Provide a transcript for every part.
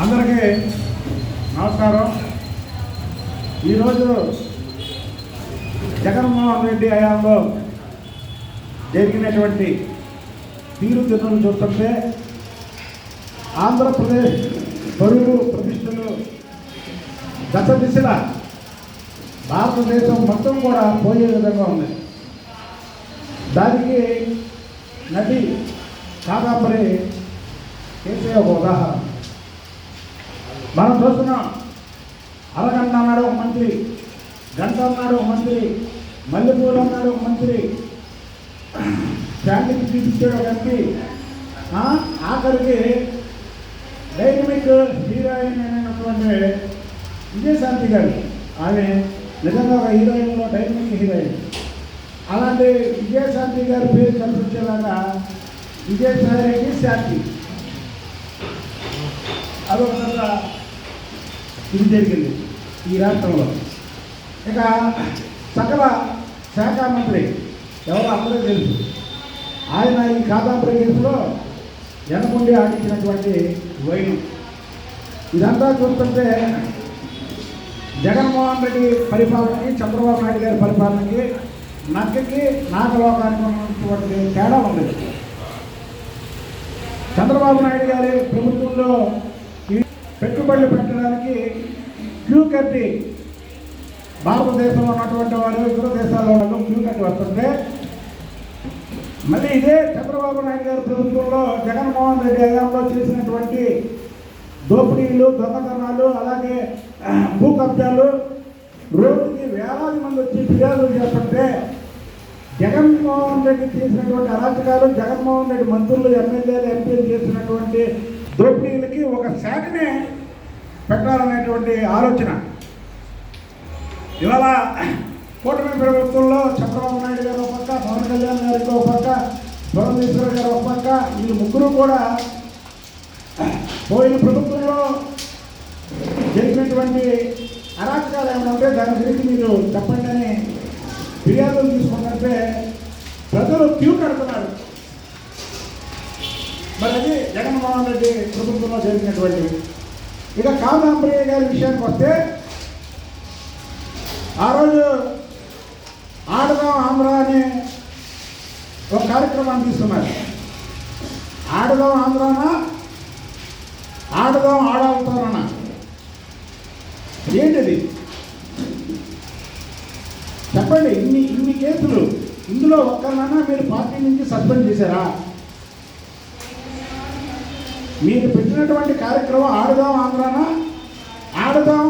అందరికీ నమస్కారం. ఈరోజు జగన్మోహన్ రెడ్డి హయాంలో జరిగినటువంటి తీరుతెన్నులు చూస్తుంటే ఆంధ్రప్రదేశ్ పరువు ప్రతిష్టలు గత దిశల భారతదేశం మొత్తం కూడా పోయే విధంగా ఉంది. దానికి నటి కాదాంబరి చేసే ఒక ఉదాహరణ. మనం చూస్తున్నాం, అరగంట అన్నాడు ఒక మంత్రి, గంట అన్నాడు ఒక మంత్రి, మల్లెపూలు అన్నాడు ఒక మంత్రి, ఫ్యామిలీకి చూపించాడు ఒక ఎంపీ, ఆఖరికి డైనమిక్ హీరోయిన్ అయినటువంటి విజయశాంతి గారు, ఆమె నిజంగా ఒక హీరోయిన్లో డైనమిక్ హీరోయిన్. అలాంటి విజయశాంతి గారి పేరు కనిపించేలాగా విజయసాయి శాంతి అదొక ఇది జరిగింది ఈ రాష్ట్రంలో. ఇక సకల శాఖ మంత్రి ఎవరో అందరూ తెలుసు. ఆయన ఈ కాదాంబరి కేసులో వెనకుండి ఆడించినటువంటి వైను. ఇదంతా చూస్తుంటే జగన్మోహన్ రెడ్డి పరిపాలనకి, చంద్రబాబు నాయుడు గారి పరిపాలనకి, నక్కకి నాగలోకానికి ఉన్నటువంటి తేడా ఉంది. చంద్రబాబు నాయుడు గారి ప్రభుత్వంలో పెట్టుబడులు పెట్టడానికి క్యూ కట్టి భారతదేశంలో ఉన్నటువంటి వారు ఇతర దేశాల్లో ఉన్న క్యూ కట్టి వస్తుంటే, మళ్ళీ ఇదే చంద్రబాబు నాయుడు గారి ప్రభుత్వంలో జగన్మోహన్ రెడ్డి హయాంలో చేసినటువంటి దోపిడీలు, దొంగతనాలు, అలాగే భూ కబ్జాలు, రోజుకి వేలాది మంది వచ్చి ఫిర్యాదులు చేస్తుంటే జగన్మోహన్ రెడ్డి చేసినటువంటి అరాచకాలు, జగన్మోహన్ రెడ్డి మంత్రులు, ఎమ్మెల్యేలు, ఎంపీలు చేసినటువంటి దోపిడీలకి ఒక శాఖనే పెట్టాలనేటువంటి ఆలోచన. ఇవాళ కూటమి ప్రభుత్వంలో చంద్రబాబు నాయుడు గారు ఒక పక్క, పవన్ కళ్యాణ్ గారికి ఒక పక్క, పురంధేశ్వర గారు ఒక పక్క, వీళ్ళు ముగ్గురు కూడా పోయిన ప్రభుత్వంలో జరిగినటువంటి అరాచకాలు ఏమైనా ఉంటే దాని గురించి మీరు చెప్పండి అని ఫిర్యాదులు తీసుకుంటే ప్రజలు క్యూ కడుతున్నారు. మరి అది జగన్మోహన్ రెడ్డి ప్రభుత్వంలో జరిగినటువంటి. ఇక కాదాంబరి గారి విషయానికి వస్తే, ఆ రోజు ఆడదాం ఆంధ్ర అనే ఒక కార్యక్రమాన్ని తీసుకున్నారు. ఆడదాం ఆంధ్రానా, ఆడదాం ఆడవుతానన్నా, ఏంటిది చెప్పండి. ఇన్ని కేసులు, ఇందులో ఒక్కరినైనా మీరు పార్టీ నుంచి సస్పెండ్ చేశారా? మీరు పెట్టినటువంటి కార్యక్రమం ఆడదాం ఆంధ్రానా, ఆడదాం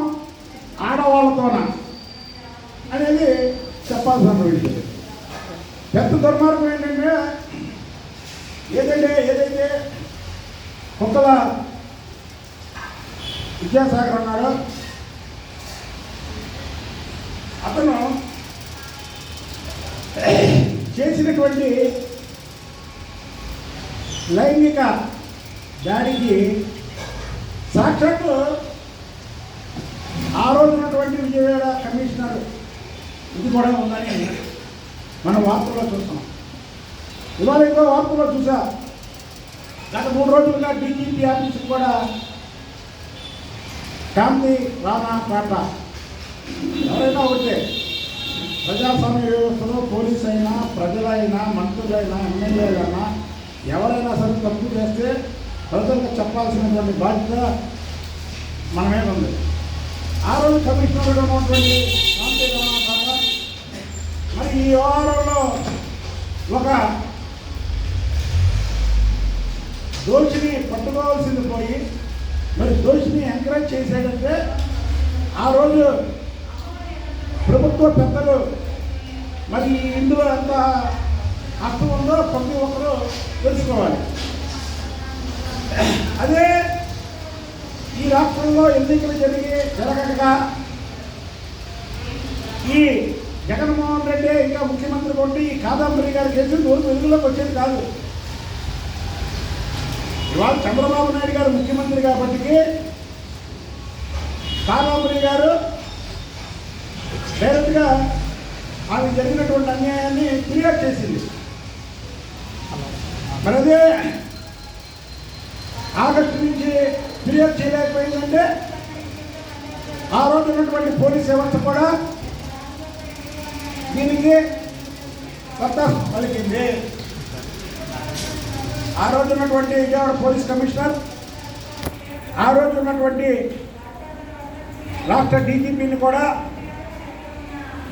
ఆడవాళ్ళతోనా అనేది చెప్పాల్సిన విషయం. పెద్ద దుర్మార్గం ఏంటంటే, ఏదైతే కుక్కల విద్యాసాగర్ అన్నాడో అతను చేసినటువంటి లైంగిక దాడికి సాక్షాత్తు ఆ రోజు ఉన్నటువంటి విజయవాడ కమిషనర్ ఇది కూడా ఉందని మనం వార్తల్లో చూస్తున్నాం. ఇవాళ ఇంకో వార్తల్లో చూసా, గత 3 రోజులుగా డీజీపీ ఆఫీసుకు కూడా గాంధీ రానా పాట ఎవరైనా ఉంటే ప్రజాస్వామ్య వ్యవస్థలో పోలీసు అయినా, ప్రజలైనా, మంత్రులైనా, ఎమ్మెల్యేలైనా ఎవరైనా సరే తప్పు చేస్తే ప్రజలకు చెప్పాల్సినటువంటి బాధ్యత మన మీద ఉంది. ఆ రోజు కమిషనర్గా ఉన్నటువంటి గాంధీ రానా పాట మరి ఈ వ్యవహారంలో ఒక దోషిని పట్టుకోవాల్సింది పోయి మరి దోషిని ఎంకరేజ్ చేసేటంటే ఆ రోజు ప్రభుత్వ పెద్దలు మరి ఇందులో ఎంత అర్థం ఉందో ప్రతి ఒక్కరూ తెలుసుకోవాలి. అదే ఈ రాష్ట్రంలో ఎన్నికలు జరగక ఈ జగన్మోహన్ రెడ్డి ఇంకా ముఖ్యమంత్రి కొట్టి ఈ కాదాంబరి గారి కేసు రోజు వెలుగులోకి వచ్చేది కాదు. ఇవాళ చంద్రబాబు నాయుడు గారు ముఖ్యమంత్రి కాబట్టి కాదాంబరి గారు డైరెక్ట్గా ఆమె జరిగినటువంటి అన్యాయాన్ని ఫిర్యాదు చేసింది. మరి అదే ఆగస్టు నుంచి ఫిర్యాదు చేయలేకపోయిందంటే ఆ రోజు ఉన్నటువంటి పోలీస్ వ్యవస్థ కూడా దీనికి కొత్త పలికింది. ఆ రోజు ఉన్నటువంటి విజయవాడ పోలీస్ కమిషనర్, ఆ రోజు ఉన్నటువంటి రాష్ట్ర డీజీపీని కూడా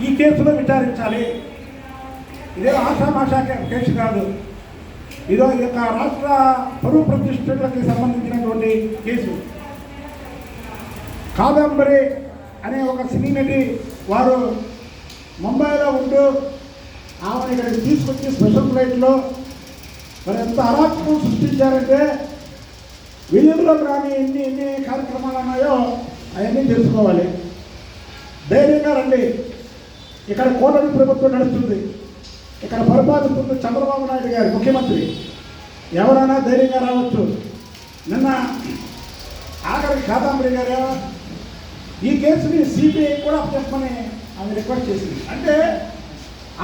ఈ కేసులో విచారించాలి. ఇదే ఆషామాషా కేసు కాదు, ఇదో ఈ యొక్క రాష్ట్ర పరువు ప్రతిష్టలకు సంబంధించినటువంటి కేసు. కాదంబరి అనే ఒక సినీ నటి వారు ముంబైలో ఉంటూ ఆమెను ఇక్కడికి తీసుకొచ్చి స్పెషల్ ఫ్లైట్లో మరి ఎంత అరాచకం సృష్టించారంటే విలువలోకి రాని ఎన్ని కార్యక్రమాలు ఉన్నాయో అవన్నీ తెలుసుకోవాలి. ధైర్యంగా రండి. ఇక్కడ కూటమి ప్రభుత్వం నడుస్తుంది, ఇక్కడ పరిపాలిస్తుంది చంద్రబాబు నాయుడు గారు ముఖ్యమంత్రి. ఎవరైనా ధైర్యంగా రావచ్చు. నిన్న ఆఖరికి కాదంబరి గారు ఈ కేసుని సిబిఐ కూడా చెప్పమని ఆమె రిక్వెస్ట్ చేసింది. అంటే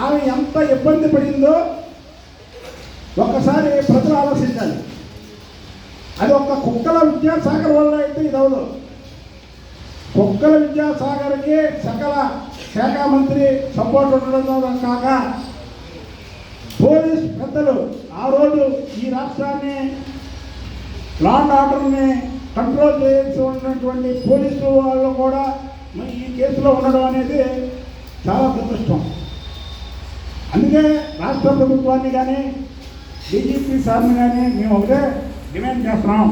ఆమె ఎంత ఇబ్బంది పడిందో ఒక్కసారి ప్రజలు ఆలోచించాలి. అది ఒక్క కుక్కల విద్యాసాగర్ వల్ల అయితే ఇది అవదు. కుక్కల విద్యాసాగర్కి సకల శాఖ మంత్రి సపోర్ట్ ఉండడం కాక పోలీస్ పెద్దలు ఆ రోజు ఈ రాష్ట్రాన్ని లా అండ్ ఆర్డర్ని కంట్రోల్ చేయాల్సి ఉన్నటువంటి పోలీసు వాళ్ళు కూడా మరి ఈ కేసులో ఉండడం అనేది చాలా దురదృష్టం. అందుకే రాష్ట్ర ప్రభుత్వాన్ని కానీ డీజీపీ సార్ని కానీ మేము ఒకటే డిమాండ్ చేస్తున్నాం.